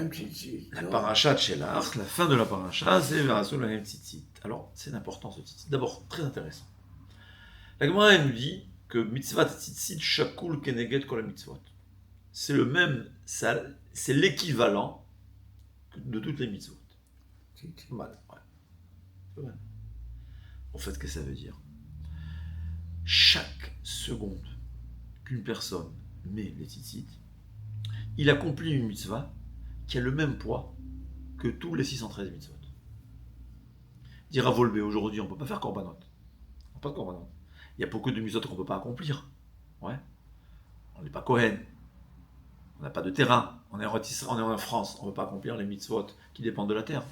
lahem tzitzit. La paracha de Shelach, la fin de la paracha, c'est Verasu lahem tzitzit. Alors, c'est important ce tzitzit. D'abord, très intéressant. La Gemara nous dit que mitzvah tzitzit shakul keneged kol mitzvot. C'est le même, c'est l'équivalent de toutes les mitzvot. Tzitzit. Mal, ouais. C'est mal. En fait, qu'est-ce que ça veut dire? Chaque seconde qu'une personne met les tzitzit, il accomplit une mitzvah qui a le même poids que tous les 613 mitzvot. Dire à Volbé, aujourd'hui, on ne peut pas faire korbanot. On pas de korbanot. Il y a beaucoup de mitzvot qu'on ne peut pas accomplir. Ouais. On n'est pas Kohen. On n'a pas de terrain. On est en France. On ne peut pas accomplir les mitzvot qui dépendent de la terre.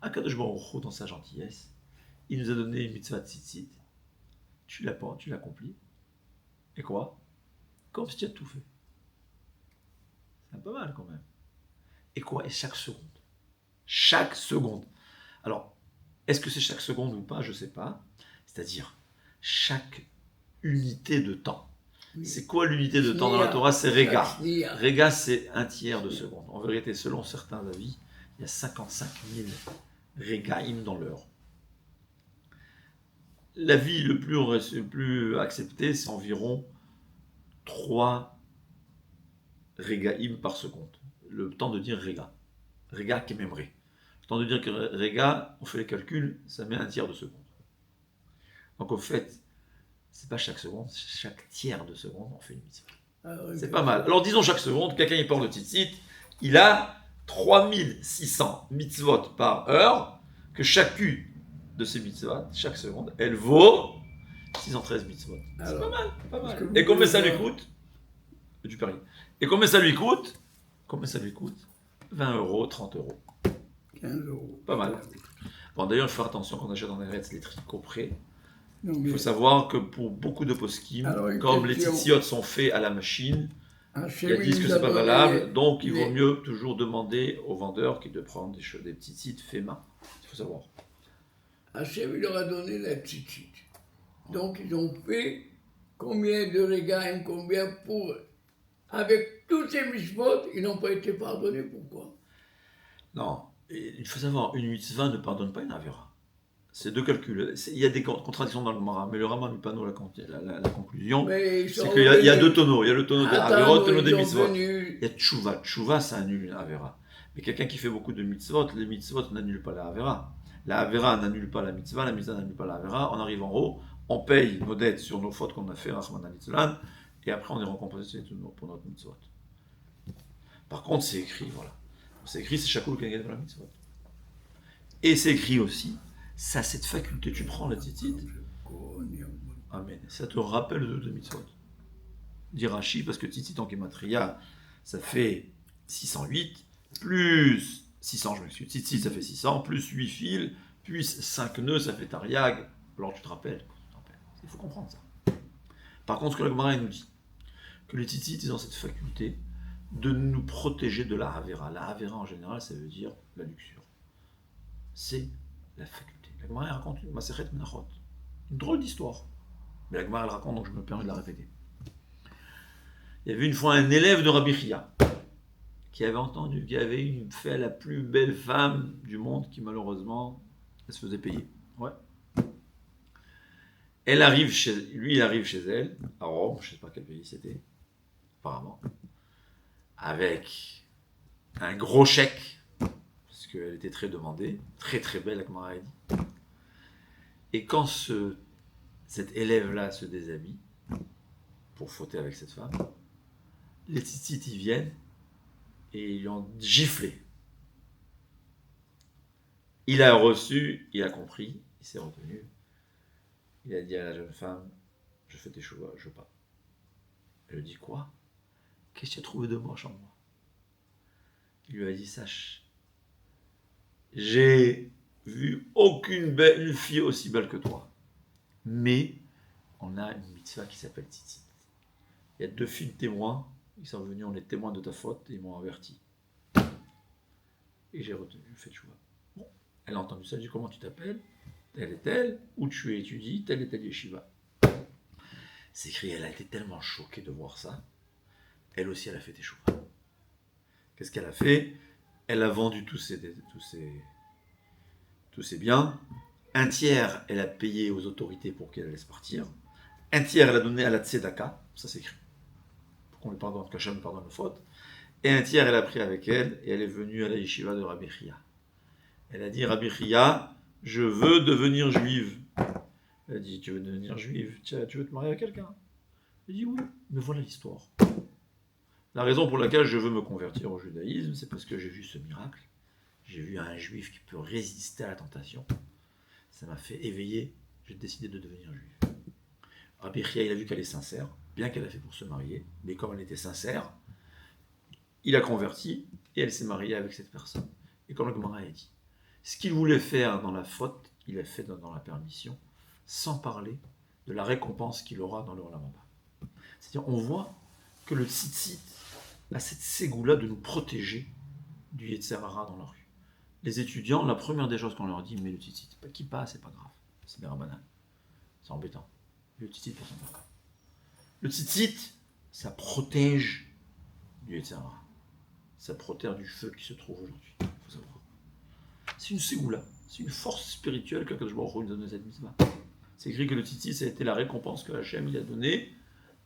Akadosh Baruch Hu, dans sa gentillesse, il nous a donné une mitzvah de tzitzit. Tu l'accomplis. Et quoi? Comme si tu as tout fait. C'est pas mal quand même. Et quoi? Et chaque seconde. Chaque seconde. Alors, est-ce que c'est chaque seconde ou pas? Je ne sais pas. C'est-à-dire, chaque unité de temps. Oui. C'est quoi l'unité de temps dans la Torah? C'est Rega. Rega, c'est un tiers de seconde. En vérité, selon certains avis, il y a 55 000 Regaim dans l'heure. L'avis le plus accepté, c'est environ 3 Regaim par seconde. Le temps de dire Rega. Rega Kememre. Le temps de dire que Rega, on fait les calculs, ça met un tiers de seconde. Donc au fait, c'est pas chaque seconde, chaque tiers de seconde, on fait une mitzvah. Ah, oui, C'est pas mal. Alors disons chaque seconde, quelqu'un il parle de tzitzit, il a 3600 mitzvot par heure, que chacune de ces mitzvot, chaque seconde, elle vaut 613 mitzvot. C'est pas mal, pas mal. Et combien ça lui coûte? Du pari. Et combien ça lui coûte? 20 euros, 30 euros. 15 euros. Pas mal. Bon, d'ailleurs, il faut faire attention quand on achète en Eretz les tricots prêts. Non, Il mais faut savoir que pour beaucoup de poskim, Alors, une comme les question. tzitziot sont faits à la machine, Hachem, ils disent il que nous a c'est pas donné valable, donc il vaut les- mieux toujours demander au vendeur de prendre des petits sites faits main. Il faut savoir. Hachem, il leur a donné la tzitzit. Donc, ils ont fait combien de regaim, combien pour... Avec tous ces mitzvot, ils n'ont pas été pardonnés. Pourquoi? Non, et il faut savoir, une mitzvah ne pardonne pas une avera. C'est deux calculs. Il y a des contradictions dans le Gemara, mais le Rama Mipano, la conclusion, Mais ils c'est sont qu'il y a venus. deux tonneaux. Il y a le tonneau des Attends, averot, le tonneau ils des sont mitzvot. venus. Il y a tchouva. Tchouva, ça annule une avera. Mais quelqu'un qui fait beaucoup de mitzvot, les mitzvot n'annulent pas la avera. La avera n'annule pas la mitzvah n'annule pas la avera. On arrive en haut, on paye nos dettes sur nos fautes qu'on a fait, Rahman al-Islam, et après on est récompensé pour notre mitzvot. Par contre, c'est écrit, voilà. C'est écrit, c'est Shakul Keneged pour la mitzvot. Et c'est écrit aussi, ça, cette faculté, tu prends la tzitzit, amen, ça te rappelle de mitzvot. Dit Rashi, parce que tzitzit en Gematria, ça fait 608, plus 600, je m'excuse, tzitzit ça fait 600, plus 8 fils, plus 5 nœuds, ça fait tariag. Alors tu te rappelles, il faut comprendre ça. Par contre, ce que la Gemara nous dit, que les tzitzit, ils ont cette faculté de nous protéger de la havera. La havera, en général, ça veut dire la luxure. C'est la faculté. La Gemara raconte une Masechet Menachot. Une drôle d'histoire. Mais la Gemara elle raconte, donc je me permets de la répéter. Il y avait une fois un élève de Rabbi Chia qui avait fait la plus belle femme du monde qui malheureusement elle se faisait payer. Ouais. Il arrive chez elle, à Rome, je ne sais pas quel pays c'était, apparemment, avec un gros chèque, parce qu'elle était très demandée, très très belle, la Gemara a dit. Et quand cet élève-là se déshabille pour fauter avec cette femme, les tzitzit y viennent et ils lui ont giflé. Il a reçu, il a compris, il s'est retenu. Il a dit à la jeune femme, je fais tes chouvas, je pars. Elle lui dit quoi? Qu'est-ce que tu as trouvé de moche en moi? Il lui a dit, sache, j'ai vu aucune une fille aussi belle que toi. Mais on a une mitzvah qui s'appelle tzitzit. Il y a 2 filles témoins, ils sont venus, on est témoins de ta faute, et ils m'ont averti. Et j'ai retenu, j'ai fait chouvas. Bon, elle a entendu ça, elle dit, comment tu t'appelles? Telle et telle, où tu étudies, telle et telle yeshiva. C'est écrit, elle a été tellement choquée de voir ça. Elle aussi, elle a fait tes chouvas. Qu'est-ce qu'elle a fait? elle a vendu tous ses biens. Un tiers, elle a payé aux autorités pour qu'elle laisse partir. Un tiers, elle a donné à la tzedaka, ça c'est écrit, pour qu'on lui pardonne, qu'Hachem lui pardonne nos fautes. Et un tiers, elle a pris avec elle, et elle est venue à la yeshiva de Rabbi Chia. Elle a dit, Rabbi Chia, je veux devenir juive. Elle a dit, tu veux devenir juive? Tiens, tu veux te marier avec quelqu'un? Elle dit, oui, mais voilà l'histoire. La raison pour laquelle je veux me convertir au judaïsme, c'est parce que j'ai vu ce miracle. J'ai vu un juif qui peut résister à la tentation. Ça m'a fait éveiller. J'ai décidé de devenir juif. Rabbi Chia, il a vu qu'elle est sincère, bien qu'elle a fait pour se marier, mais comme elle était sincère, il a converti et elle s'est mariée avec cette personne. Et comme le Gemara a dit, ce qu'il voulait faire dans la faute, il a fait dans la permission, sans parler de la récompense qu'il aura dans le Olam Haba. C'est-à-dire, on voit que le tzitzit a cette ségoula de nous protéger du Yetzer Hara dans la rue. Les étudiants, la première des choses qu'on leur dit, mais le tzitzit, qui passe, c'est pas grave, c'est des rabanan, c'est embêtant. Le tzitzit, personne ne parle. Le tzitzit, ça protège du Yetzer Hara. Ça protège du feu qui se trouve aujourd'hui. Il faut savoir. C'est une ségoula, c'est une force spirituelle que Kadosh Baruch Hu nous a donné cette mitzvah. C'est écrit que le tzitzit, ça a été la récompense que Hachem il a donnée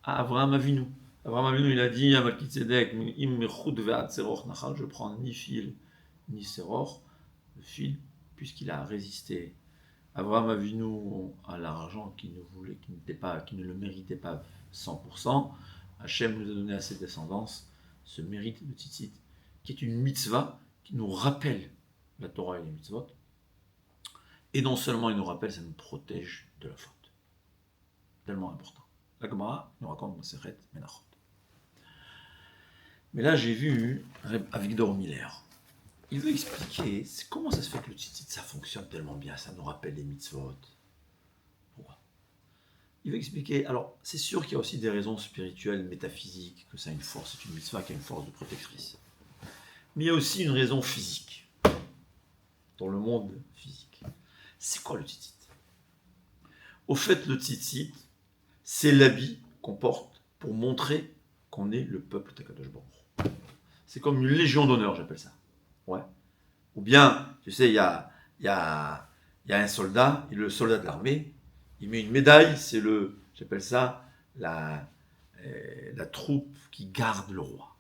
à Avraham Avinu. Avraham Avinu, il a dit à Melchizedek, je prends ni fil ni séror, le fil, puisqu'il a résisté. Avraham Avinu à l'argent qu'il ne voulait, qui ne le méritait pas 100%. Hachem nous a donné à ses descendants ce mérite de tzitzit, qui est une mitzvah qui nous rappelle la Torah et les mitzvot. Et non seulement il nous rappelle, ça nous protège de la faute. Tellement important. La Gemara nous raconte dans Masechet Menachot. Mais là, j'ai vu Avigdor Miller. Il veut expliquer comment ça se fait que le tzitzit, ça fonctionne tellement bien, ça nous rappelle les mitzvot. Pourquoi? Il veut expliquer, alors c'est sûr qu'il y a aussi des raisons spirituelles, métaphysiques, que ça a une force, c'est une mitzvah qui a une force de protectrice. Mais il y a aussi une raison physique, dans le monde physique. C'est quoi le tzitzit? Au fait, le tzitzit, c'est l'habit qu'on porte pour montrer qu'on est le peuple d'Akadosh Baruch. C'est comme une légion d'honneur, j'appelle ça. Ouais. Ou bien, tu sais, il y a un soldat, et le soldat de l'armée, il met une médaille, c'est j'appelle ça la troupe qui garde le roi.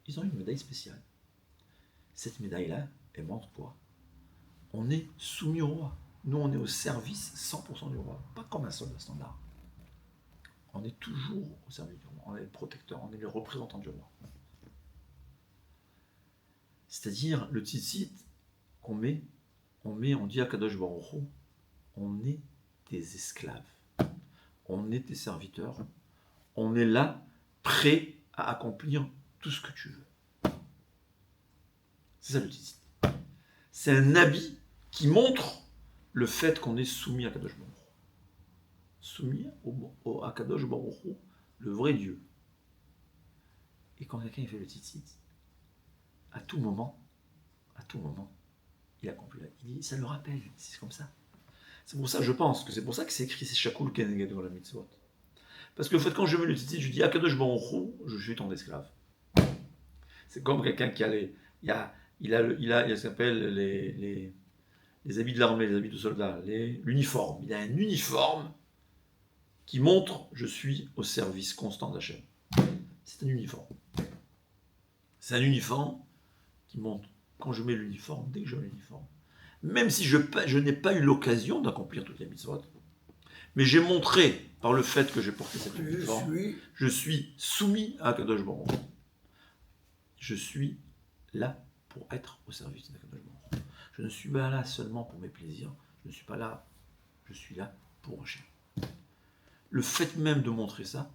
Ils ont une médaille spéciale. Cette médaille-là, elle montre quoi? On est soumis au roi. Nous, on est au service 100% du roi. Pas comme un soldat standard. On est toujours au service du roi. On est le protecteur, on est le représentant du roi. C'est-à-dire, le tzitzit qu'on met, on dit à Kadosh Baruch Hu, on est des esclaves. On est des serviteurs. On est là, prêt à accomplir tout ce que tu veux. C'est ça le tzitzit. C'est un habit qui montre le fait qu'on est soumis à Kadosh Baruch Hu. Soumis à Kadosh Baruch Hu, le vrai Dieu. Et quand quelqu'un fait le tzitzit, à tout moment, il accomplit. Il dit, ça le rappelle, c'est comme ça. C'est pour ça, je pense, que c'est pour ça que c'est écrit, c'est Shakul Keneged dans la mitzvot. Parce que en fait, quand je mets le tzitzit, je dis, Akadosh Baruch Hu, je suis ton esclave. C'est comme quelqu'un qui a il a ce qu'on appelle les habits de l'armée, les habits de soldats, l'uniforme. Il a un uniforme qui montre, je suis au service constant d'Hachem. C'est un uniforme. C'est un uniforme qui montre, quand je mets l'uniforme, dès que je mets l'uniforme, même si je n'ai pas eu l'occasion d'accomplir toutes les mitzvot, mais j'ai montré, par le fait que j'ai porté cet uniforme, je suis soumis à Kadosh Baruch Hu. Je suis là pour être au service de Kadosh Baruch Hu. Je ne suis pas là seulement pour mes plaisirs, je ne suis pas là, je suis là pour Hachem. Le fait même de montrer ça,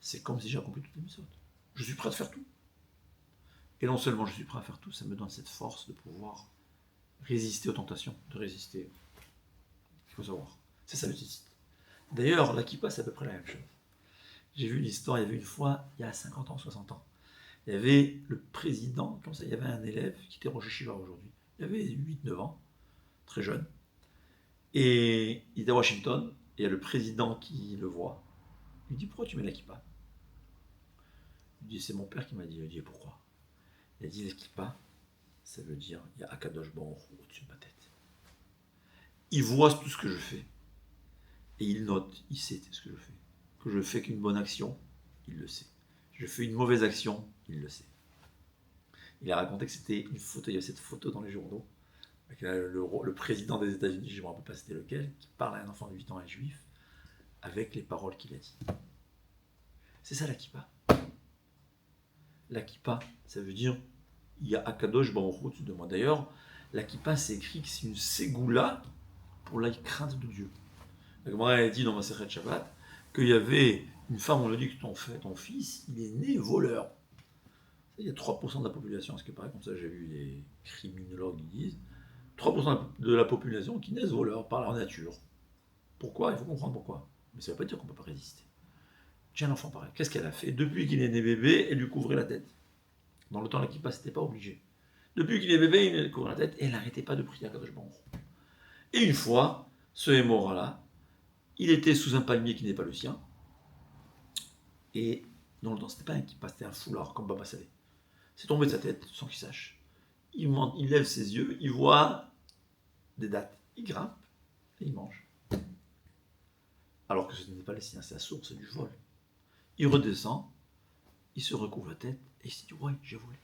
c'est comme si j'ai accompli toutes les mitzvot. Je suis prêt à faire tout. Et non seulement je suis prêt à faire tout, ça me donne cette force de pouvoir résister aux tentations, de résister. Il faut savoir. C'est ça le tzitzit. D'ailleurs, la kippa, c'est à peu près la même chose. J'ai vu l'histoire, il y avait une fois, il y a 50 ans, 60 ans, il y avait le président, comme ça, il y avait un élève qui était Rosh Yeshiva aujourd'hui. Il avait 8-9 ans, très jeune. Et il était à Washington, et il y a le président qui le voit. Il lui dit, pourquoi tu mets la kippa? Il dit, c'est mon père qui m'a dit. Il dit, pourquoi? Il a dit la kippa, ça veut dire il y a Akadosh Baruch Hu au-dessus de ma tête. Il voit tout ce que je fais. Et il note, il sait ce que je fais. Que je fais qu'une bonne action, il le sait. Je fais une mauvaise action, il le sait. Il a raconté que c'était une photo, il y a cette photo dans les journaux, avec le président des États-Unis, je ne me rappelle pas c'était lequel, qui parle à un enfant de 8 ans, un juif, avec les paroles qu'il a dit. C'est ça la kippa. La kippa, ça veut dire, il y a Akadosh Baruch Hu au-dessus de moi. D'ailleurs, la kippa, c'est écrit que c'est une ségoula pour la crainte de Dieu. La Gemara a dit dans ma Masechet Shabbat qu'il y avait une femme, on lui a dit que ton fils, il est né voleur. Il y a 3% de la population, ce qui paraît comme ça, j'ai vu les criminologues qui disent, 3% de la population qui naissent voleurs par leur nature. Pourquoi? Il faut comprendre pourquoi. Mais ça ne veut pas dire qu'on ne peut pas résister. J'ai un enfant pareil. Qu'est-ce qu'elle a fait? Depuis qu'il est né bébé, elle lui couvrait la tête. Dans le temps là qui passe, c'était pas obligé. Depuis qu'il est bébé, il lui couvrait la tête et elle n'arrêtait pas de prier à Kadosh Baruch Hu. Et une fois, ce Hémora-là, il était sous un palmier qui n'est pas le sien. Et dans le temps, c'était pas un kippa, c'était un foulard, comme Baba Salé. C'est tombé de sa tête sans qu'il sache. Il lève ses yeux, il voit des dattes. Il grimpe et il mange. Alors que ce n'était pas le sien, c'est la source, c'est du vol. Il redescend, il se recouvre la tête et il se dit, ouais, j'ai volé.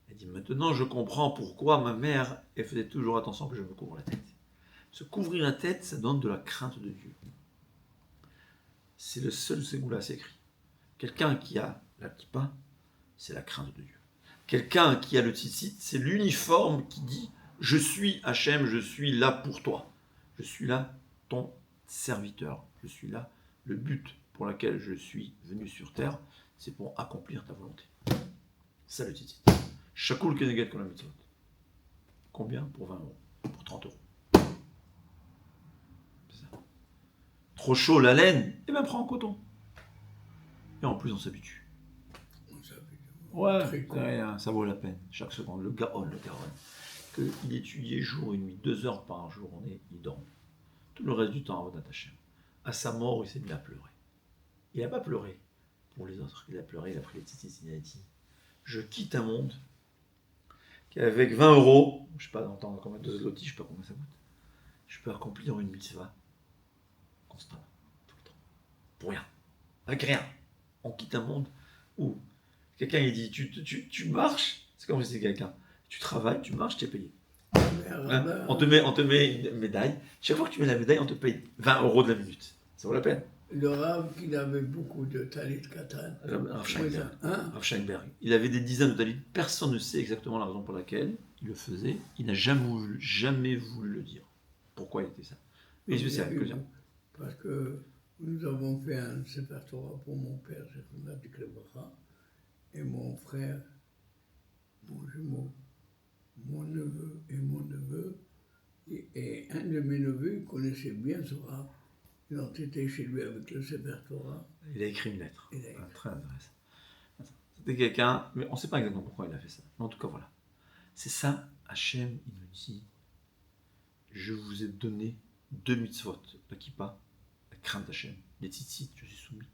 Il dit, maintenant je comprends pourquoi ma mère, elle faisait toujours attention que je me couvre la tête. Se couvrir la tête, ça donne de la crainte de Dieu. C'est le seul ségoula, c'est écrit. Quelqu'un qui a la kippa, c'est la crainte de Dieu. Quelqu'un qui a le tzitzit, c'est l'uniforme qui dit, je suis Hachem, je suis là pour toi. Je suis là, ton serviteur. Je suis là, le but pour lequel je suis venu sur terre, c'est pour accomplir ta volonté. C'est ça le tzitzit. Shakul keneget kol mitzvot. Combien? Pour 20 euros. Pour 30 euros. C'est ça. Trop chaud, la laine, eh bien prends en coton. Et en plus, on s'habitue. Ouais, rien, ça vaut la peine. Chaque seconde. Le Gaon, qu'il étudiait jour et nuit, 2 heures par journée, il dort. Tout le reste du temps, Avodat Hashem. À sa mort, il s'est mis à pleurer. Il n'a pas pleuré pour les autres. Il a pleuré, il a pris les tzitzit, il a dit, je quitte un monde qui, avec 20 euros, je ne sais pas d'entendre combien de zloty, je ne sais pas combien ça coûte, je peux accomplir une mitzvah constamment, tout le temps. Pour rien. Avec rien. On quitte un monde où quelqu'un il dit tu marches, c'est comme si c'était quelqu'un. Tu travailles, tu marches, tu es payé. Hein? On te met une médaille. Chaque fois que tu mets la médaille, on te paye 20 euros de la minute. Ça vaut la peine. Le Rav, il avait beaucoup de talit katan. Rav Scheinberg. Il avait des dizaines de talit. Personne ne sait exactement la raison pour laquelle il le faisait. Il n'a jamais voulu le dire. Pourquoi il était ça? Mais je sais que parce que nous avons fait un Sefer Torah pour mon père, Zechronat Diklebracha, et mon frère, mon jumeau, mon neveu et mon neveu, et un de mes neveux, il connaissait bien ce Rav. Ils ont été chez lui avec le Sefer Torah. Il a écrit une lettre. Très intéressant. C'était quelqu'un, mais on ne sait pas exactement pourquoi il a fait ça. Mais en tout cas, voilà. C'est ça, Hachem, il nous dit, je vous ai donné 2 mitzvot, la kippa, la crainte d'Hachem, les tzitzit, je suis soumis.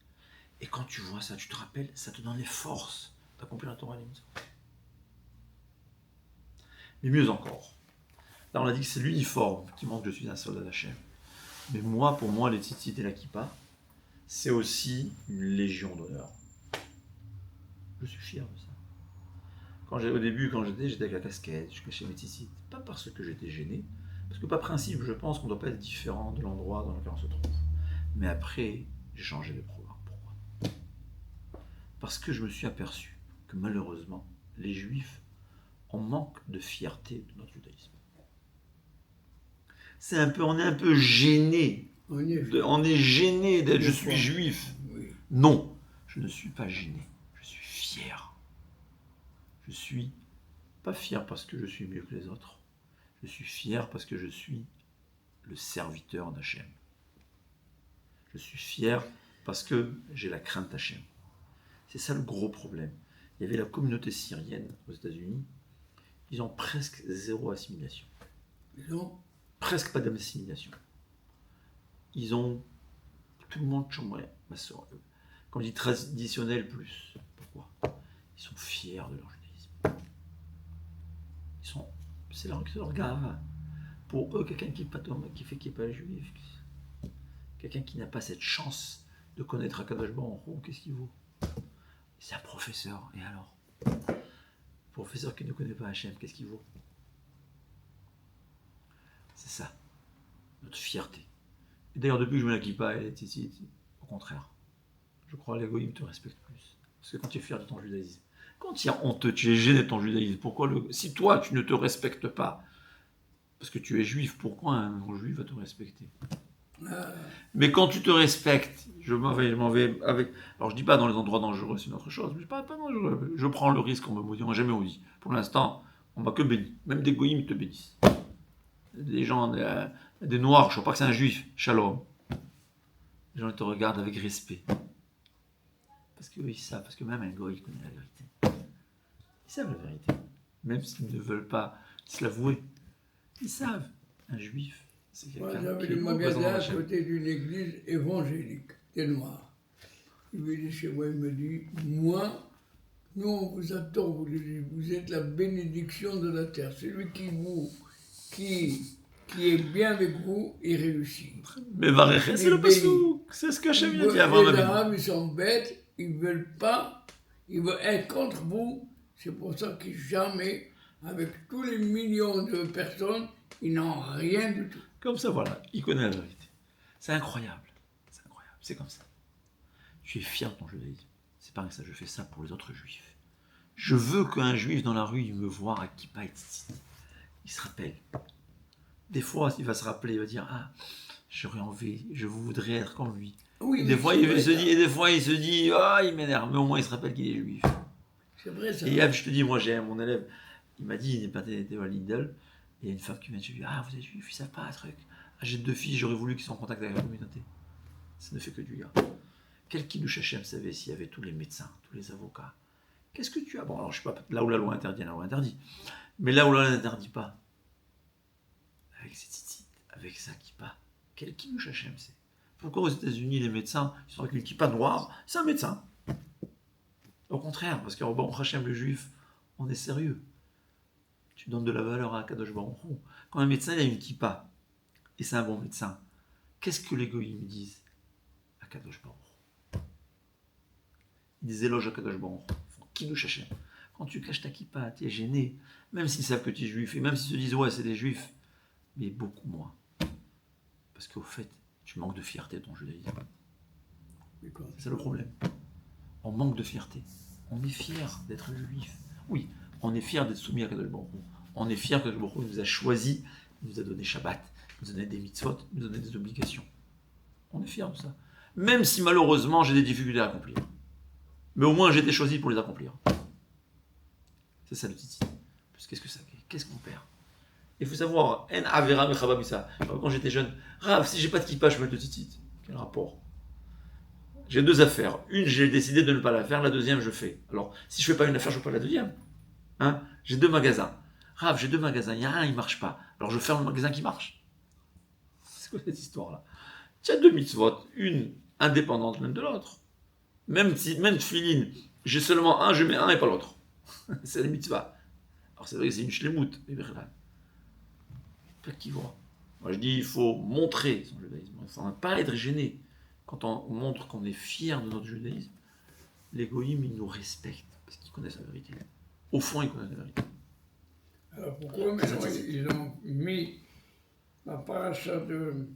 Et quand tu vois ça, tu te rappelles, ça te donne les forces d'accomplir la Torah et les mitzvot. Mais mieux encore, là on a dit que c'est l'uniforme qui montre que je suis un soldat d'Hachem. Mais moi, pour moi, les tzitzit et la kippa, c'est aussi une légion d'honneur. Je suis fier de ça. Au début, quand j'étais avec la casquette, je cachais mes tzitzit. Pas parce que j'étais gêné, parce que par principe, je pense qu'on ne doit pas être différent de l'endroit dans lequel on se trouve. Mais après, j'ai changé de programme. Pourquoi? Parce que je me suis aperçu que malheureusement, les Juifs ont manque de fierté de notre judaïsme. On est un peu gêné. On est gêné d'être je suis juif. Oui. Non, je ne suis pas gêné. Je suis fier. Je suis pas fier parce que je suis mieux que les autres. Je suis fier parce que je suis le serviteur d'Hachem. Je suis fier parce que j'ai la crainte d'Hachem. C'est ça le gros problème. Il y avait la communauté syrienne aux États-Unis. Ils ont presque zéro assimilation. Non. Presque pas d'assimilation. Ils ont tout le monde chômé, ma soeur. Quand on dit traditionnel plus. Pourquoi? Ils sont fiers de leur judaïsme. C'est leur gave. Pour eux, quelqu'un qui n'est pas juif, quelqu'un qui n'a pas cette chance de connaître Akadosh Baruch Hu, qu'est-ce qu'il vaut? C'est un professeur, et alors? Professeur qui ne connaît pas Hachem, qu'est-ce qu'il vaut? C'est ça, notre fierté. Et d'ailleurs, depuis que je me la kippa, elle est ici, au contraire. Je crois que l'égoïsme te respecte plus. Parce que quand tu es fier de ton judaïsme, quand tu es honteux, tu es gêné de ton judaïsme, si toi tu ne te respectes pas, parce que tu es juif, pourquoi un non-juif va te respecter? Mais quand tu te respectes, je m'en vais avec. Alors je dis pas dans les endroits dangereux, c'est une autre chose, mais pas dangereux. Je prends le risque, on me maudit, on m'a jamais maudit. Pour l'instant, on m'a que béni. Même des goïms te bénissent. Des gens, des noirs, je ne sais pas que c'est un juif, shalom. Les gens te regardent avec respect. Parce qu'eux, ils savent, parce que même un goï connaît la vérité. Ils savent la vérité. Même s'ils ne veulent pas se l'avouer. Ils savent. Un juif, c'est quelqu'un J'avais qui est le magasin à Hachem. côté d'une église évangélique, des Noirs. Il venait chez moi, il me dit, moi, nous on vous attend, vous êtes la bénédiction de la terre. Celui qui est bien avec vous, il réussit. Mais Varecher, c'est le pasouk. C'est ce que Hachem vient de dire avant. Les Arabes, ils sont bêtes, ils ne veulent pas, ils veulent être contre vous. C'est pour ça qu'ils jamais, avec tous les millions de personnes, ils n'ont rien du tout. Comme ça, voilà, il connaît la vérité. C'est incroyable. C'est incroyable. C'est comme ça. Tu es fier de ton judaïsme. C'est pas que ça, je fais ça pour les autres juifs. Je veux qu'un juif dans la rue, il me voit à kippa et tzitzit. Il se rappelle. Des fois, il va se rappeler, il va dire, ah, j'aurais envie, je voudrais être comme lui. Oui, et des fois, il se dit, ah, il m'énerve. Mais au moins, il se rappelle qu'il est juif. C'est vrai ça. Et hier, je te dis, moi, j'ai mon élève, il m'a dit, il n'est pas été à Lidl. Et il y a une femme qui m'a dit, ah, vous êtes juif, ils savent pas un truc. Ah, j'ai 2 filles, j'aurais voulu qu'ils soient en contact avec la communauté. Ça ne fait que du gars. Quel Kiddush Hashem savait s'il y avait tous les médecins, tous les avocats? Qu'est-ce que tu as? Bon, alors je ne sais pas, là où la loi interdit, la loi interdit. Mais là où la loi n'interdit pas, avec ses tzitzit, avec sa kippa, quel Kiddush Hashem c'est? Pourquoi aux États-Unis, les médecins, ils sont avec une kippa noire? C'est un médecin. Au contraire, parce qu'en bon, Hashem, le juif, on est sérieux. Tu donnes de la valeur à Kadosh Baruch Hu. Quand un médecin il a une kippa, et c'est un bon médecin, qu'est-ce que les goïms disent à Kadosh Baruch Hu? Ils disent éloge à Kadosh Baruch Hu. Ils font Kiddush Hashem. Quand tu caches ta kippa, tu es gêné, même s'ils savent que tu es juif, et même s'ils se disent ouais, c'est des juifs, mais beaucoup moins. Parce qu'au fait, tu manques de fierté de ton judaïsme. C'est ça le problème. On manque de fierté. On est fier d'être juif. Oui, on est fier d'être soumis à Kadosh Baruch Hu. On est fier que Kadosh Baruch Hu nous a choisi, nous a donné Shabbat, nous a donné des mitzvot, nous a donné des obligations. On est fier de ça. Même si malheureusement j'ai des difficultés à accomplir. Mais au moins j'ai été choisi pour les accomplir. C'est ça le tzitzit. Qu'est-ce que ça fait? Qu'est-ce qu'on perd? Il faut savoir, en avera mechaba misa. Quand j'étais jeune, Rav, si j'ai pas de kippa, je mets le tzitzit. Quel rapport? J'ai 2 affaires. Une, j'ai décidé de ne pas la faire. La deuxième, je fais. Alors, si je fais pas une affaire, je fais pas la deuxième. Hein? J'ai 2 magasins. Rav, j'ai 2 magasins. Il y a un, il marche pas. Alors, je ferme le magasin qui marche. C'est quoi cette histoire-là? Tu as 2 mitzvot. Une indépendante l'une de l'autre. Même filine, j'ai seulement un, je mets un et pas l'autre. C'est la mitzvah. Alors, c'est vrai que c'est une shlemout. Pas qui voit. Moi, je dis, il faut montrer son judaïsme. Il ne faut pas être gêné. Quand on montre qu'on est fier de notre judaïsme, les goïms, ils nous respectent parce qu'ils connaissent la vérité. Au fond, ils connaissent la vérité. Alors pourquoi maintenant ils ont mis la paracha de